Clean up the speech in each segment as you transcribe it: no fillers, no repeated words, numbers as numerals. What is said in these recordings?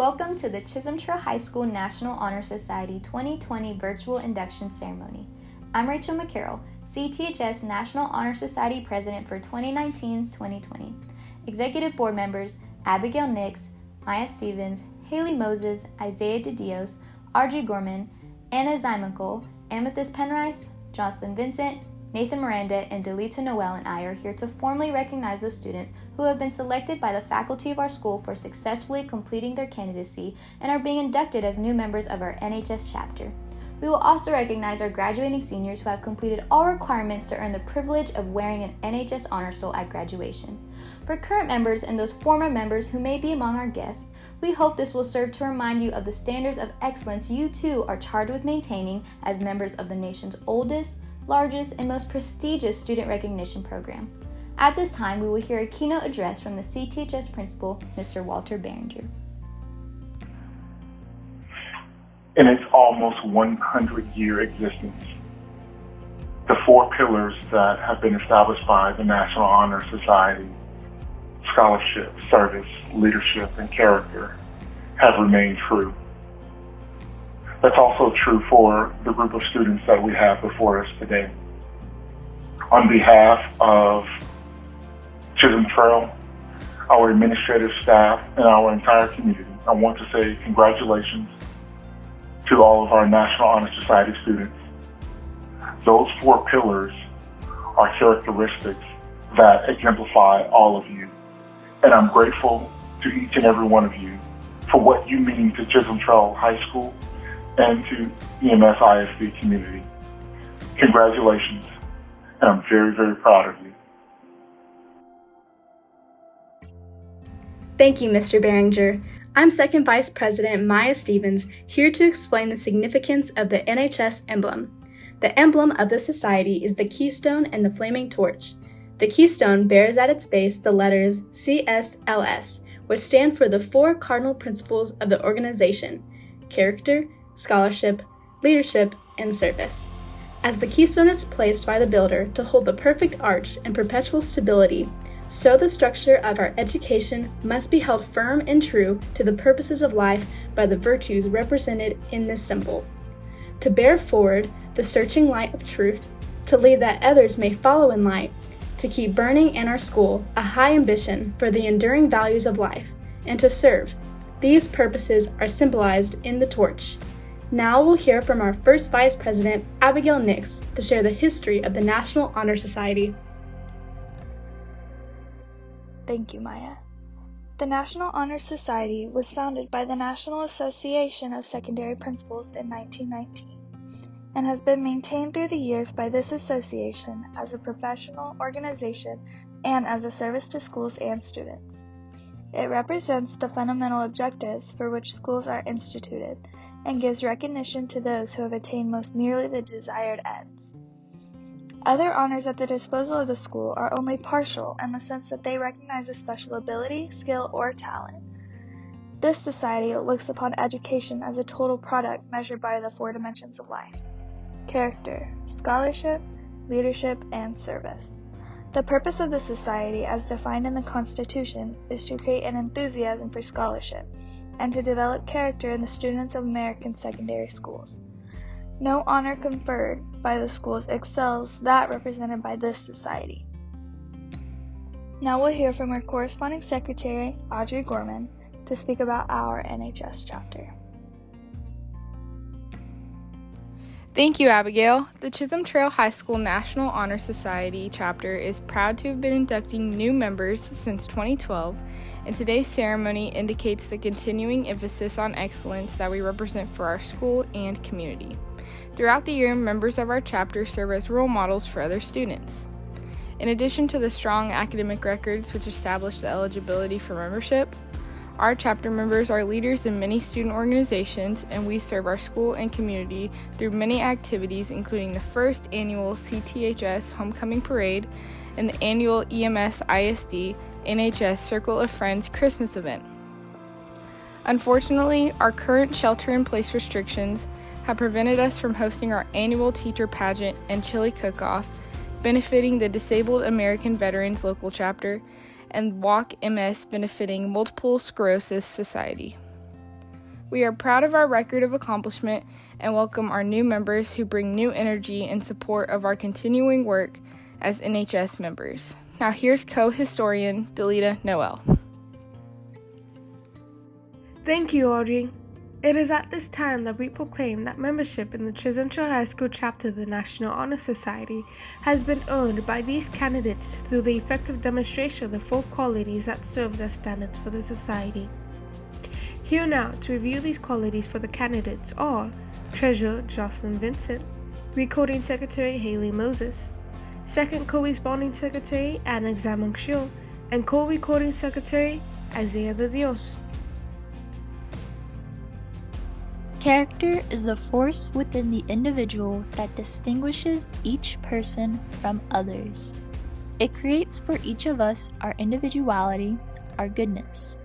Welcome to the Chisholm Trail High School National Honor Society 2020 Virtual Induction Ceremony. I'm Rachel McCarroll, CTHS National Honor Society President for 2019-2020. Executive Board members Abigail Nix, Maya Stevens, Haley Moses, Isaiah DeDios, Audrey Gorman, Anna Zymical, Amethyst Penrice, Jocelyn Vincent, Nathan Miranda, and Delita Noel and I are here to formally recognize those students who have been selected by the faculty of our school for successfully completing their candidacy and are being inducted as new members of our NHS chapter. We will also recognize our graduating seniors who have completed all requirements to earn the privilege of wearing an NHS Honor Soul at graduation. For current members and those former members who may be among our guests, we hope this will serve to remind you of the standards of excellence you too are charged with maintaining as members of the nation's oldest, largest, and most prestigious student recognition program. At this time, we will hear a keynote address from the CTHS principal, Mr. Walter Behringer. In its almost 100-year existence, the four pillars that have been established by the National Honor Society, scholarship, service, leadership, and character, have remained true. That's also true for the group of students that we have before us today. On behalf of Chisholm Trail, our administrative staff, and our entire community, I want to say congratulations to all of our National Honor Society students. Those four pillars are characteristics that exemplify all of you. And I'm grateful to each and every one of you for what you mean to Chisholm Trail High School and to EMS ISD community. Congratulations, and I'm very, very proud of you. Thank you, Mr. Behringer. I'm Second Vice President Maya Stevens, here to explain the significance of the NHS emblem. The emblem of the society is the keystone and the flaming torch. The keystone bears at its base the letters CSLS, which stand for the four cardinal principles of the organization: character, scholarship, leadership, and service. As the keystone is placed by the builder to hold the perfect arch and perpetual stability, so the structure of our education must be held firm and true to the purposes of life by the virtues represented in this symbol. To bear forward the searching light of truth, to lead that others may follow in light, to keep burning in our school a high ambition for the enduring values of life, and to serve. These purposes are symbolized in the torch. Now we'll hear from our first Vice President, Abigail Nix, to share the history of the National Honor Society. Thank you, Maya. The National Honor Society was founded by the National Association of Secondary Principals in 1919 and has been maintained through the years by this association as a professional organization and as a service to schools and students. It represents the fundamental objectives for which schools are instituted and gives recognition to those who have attained most nearly the desired ends. Other honors at the disposal of the school are only partial in the sense that they recognize a special ability, skill, or talent. This society looks upon education as a total product measured by the four dimensions of life: character, scholarship, leadership, and service. The purpose of the society, as defined in the Constitution, is to create an enthusiasm for scholarship and to develop character in the students of American secondary schools. No honor conferred by the schools excels that represented by this society. Now we'll hear from our corresponding secretary, Audrey Gorman, to speak about our NHS chapter. Thank you, Abigail. The Chisholm Trail High School National Honor Society chapter is proud to have been inducting new members since 2012, and today's ceremony indicates the continuing emphasis on excellence that we represent for our school and community. Throughout the year, members of our chapter serve as role models for other students. In addition to the strong academic records which establish the eligibility for membership, our chapter members are leaders in many student organizations, and we serve our school and community through many activities, including the first annual CTHS Homecoming Parade and the annual EMS ISD NHS Circle of Friends Christmas event. Unfortunately, our current shelter-in-place restrictions have prevented us from hosting our annual teacher pageant and chili cook-off, benefiting the Disabled American Veterans Local Chapter, and Walk MS benefiting Multiple Sclerosis Society. We are proud of our record of accomplishment and welcome our new members who bring new energy in support of our continuing work as NHS members. Now here's co-historian Delita Noel. Thank you, Audrey. It is at this time that we proclaim that membership in the Chisholm Trail High School chapter of the National Honor Society has been earned by these candidates through the effective demonstration of the 4 qualities that serves as standards for the society. Here now to review these qualities for the candidates are Treasurer Jocelyn Vincent, Recording Secretary Haley Moses, Second Co-Responding Secretary Anna Zamonxiu, and Co-Recording Secretary Isaiah de Dios. Character is a force within the individual that distinguishes each person from others. It creates for each of us our individuality, our goodness.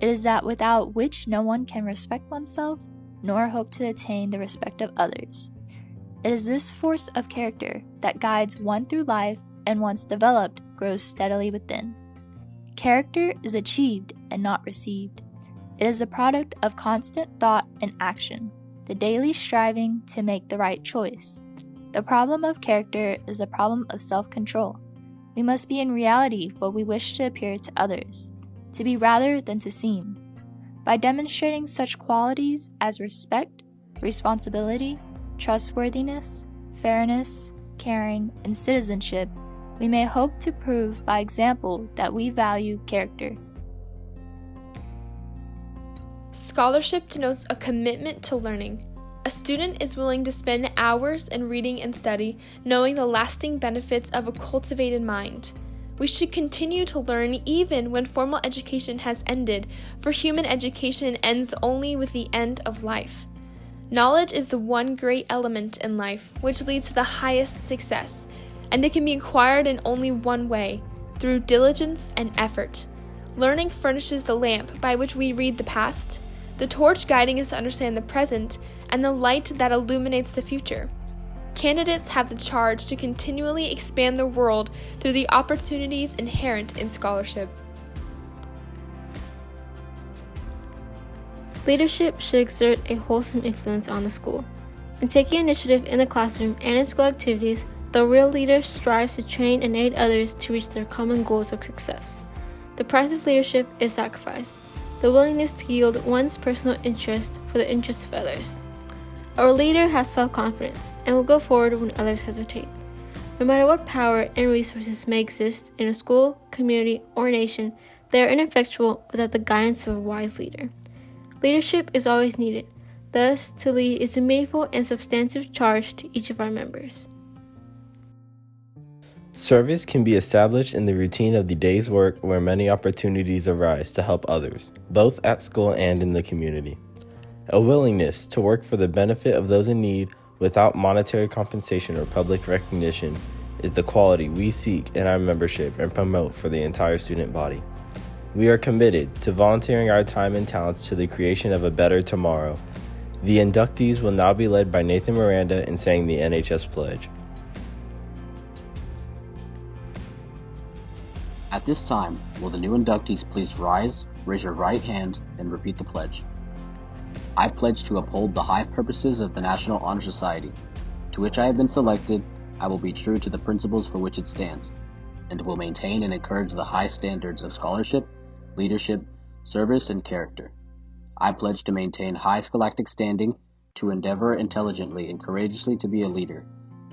It is that without which no one can respect oneself, nor hope to attain the respect of others. It is this force of character that guides one through life and once developed, grows steadily within. Character is achieved and not received. It is a product of constant thought and action, the daily striving to make the right choice. The problem of character is the problem of self-control. We must be in reality what we wish to appear to others, to be rather than to seem. By demonstrating such qualities as respect, responsibility, trustworthiness, fairness, caring, and citizenship, we may hope to prove by example that we value character. Scholarship denotes a commitment to learning. A student is willing to spend hours in reading and study, knowing the lasting benefits of a cultivated mind. We should continue to learn even when formal education has ended, for human education ends only with the end of life. Knowledge is the one great element in life which leads to the highest success, and it can be acquired in only one way, through diligence and effort. Learning furnishes the lamp by which we read the past, the torch guiding us to understand the present, and the light that illuminates the future. Candidates have the charge to continually expand the world through the opportunities inherent in scholarship. Leadership should exert a wholesome influence on the school. In taking initiative in the classroom and in school activities, the real leader strives to train and aid others to reach their common goals of success. The price of leadership is sacrifice, the willingness to yield one's personal interest for the interest of others. Our leader has self-confidence and will go forward when others hesitate. No matter what power and resources may exist in a school, community, or nation, they are ineffectual without the guidance of a wise leader. Leadership is always needed. Thus, to lead is a meaningful and substantive charge to each of our members. Service can be established in the routine of the day's work where many opportunities arise to help others, both at school and in the community. A willingness to work for the benefit of those in need without monetary compensation or public recognition is the quality we seek in our membership and promote for the entire student body. We are committed to volunteering our time and talents to the creation of a better tomorrow. The inductees will now be led by Nathan Miranda in saying the NHS Pledge. At this time, will the new inductees please rise, raise your right hand, and repeat the pledge. I pledge to uphold the high purposes of the National Honor Society, to which I have been selected. I will be true to the principles for which it stands, and will maintain and encourage the high standards of scholarship, leadership, service, and character. I pledge to maintain high scholastic standing, to endeavor intelligently and courageously to be a leader,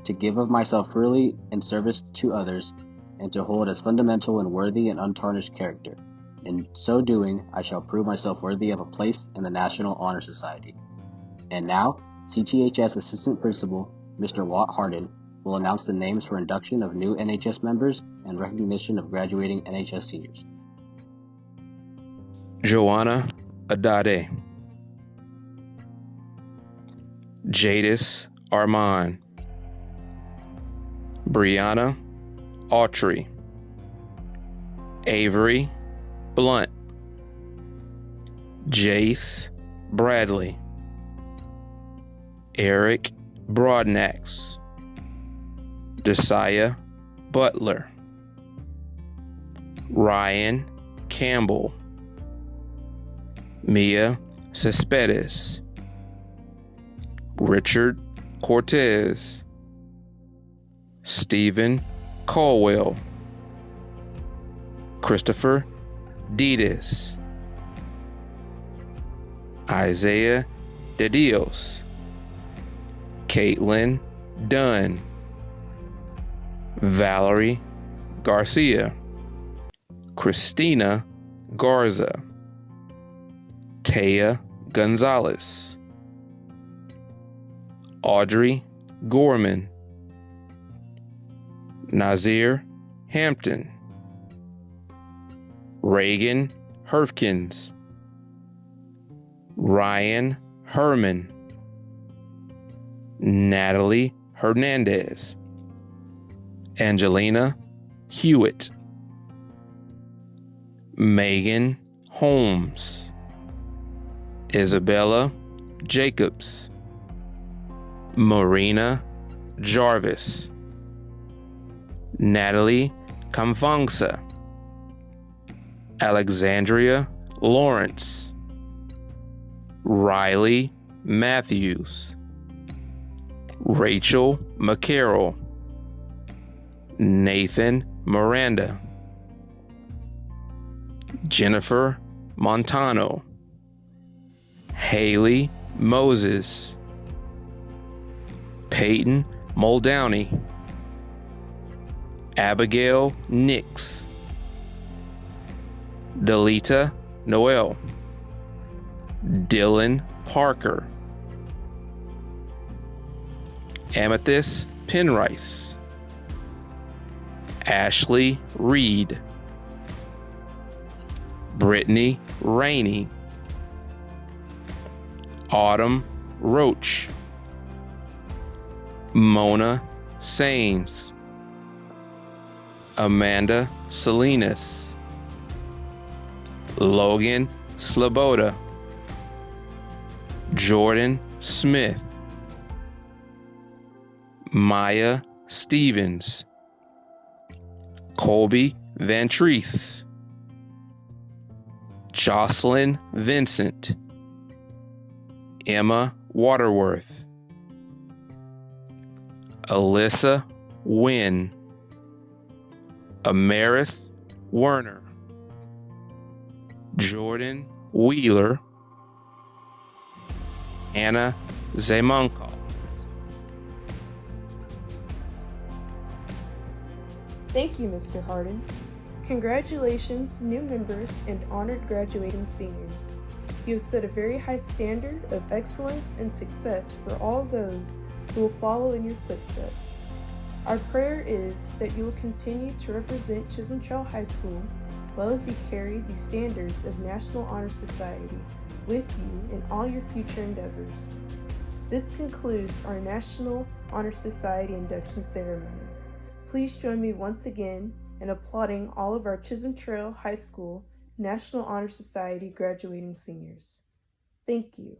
to give of myself freely in service to others, and to hold as fundamental and worthy and untarnished character. In so doing, I shall prove myself worthy of a place in the National Honor Society. And now, CTHS Assistant Principal, Mr. Watt Hardin, will announce the names for induction of new NHS members and recognition of graduating NHS seniors. Joanna Adade, Jadis Armand, Brianna Autry, Avery Blunt, Jace Bradley, Eric Broadnax, Josiah Butler, Ryan Campbell, Mia Cespedes, Richard Cortez, Stephen Caldwell, Christopher Ditas, Isaiah De Dios, Caitlin Dunn, Valerie Garcia, Christina Garza, Taya Gonzalez, Audrey Gorman, Nazir Hampton, Reagan Herfkins, Ryan Herman, Natalie Hernandez, Angelina Hewitt, Megan Holmes, Isabella Jacobs, Marina Jarvis, Natalie Kamfangsa, Alexandria Lawrence, Riley Matthews, Rachel McCarroll, Nathan Miranda, Jennifer Montano, Haley Moses, Peyton Muldowney, Abigail Nix, Delita Noel, Dylan Parker, Amethyst Penrice, Ashley Reed, Brittany Rainey, Autumn Roach, Mona Sains, Amanda Salinas, Logan Sloboda, Jordan Smith, Maya Stevens, Colby Vantreese, Jocelyn Vincent, Emma Waterworth, Alyssa Wynn, Amaris Werner, Jordan Wheeler, Anna Zemunko. Thank you, Mr. Harden. Congratulations, new members and honored graduating seniors. You have set a very high standard of excellence and success for all those who will follow in your footsteps. Our prayer is that you will continue to represent Chisholm Trail High School well as you carry the standards of National Honor Society with you in all your future endeavors. This concludes our National Honor Society Induction Ceremony. Please join me once again in applauding all of our Chisholm Trail High School National Honor Society graduating seniors. Thank you.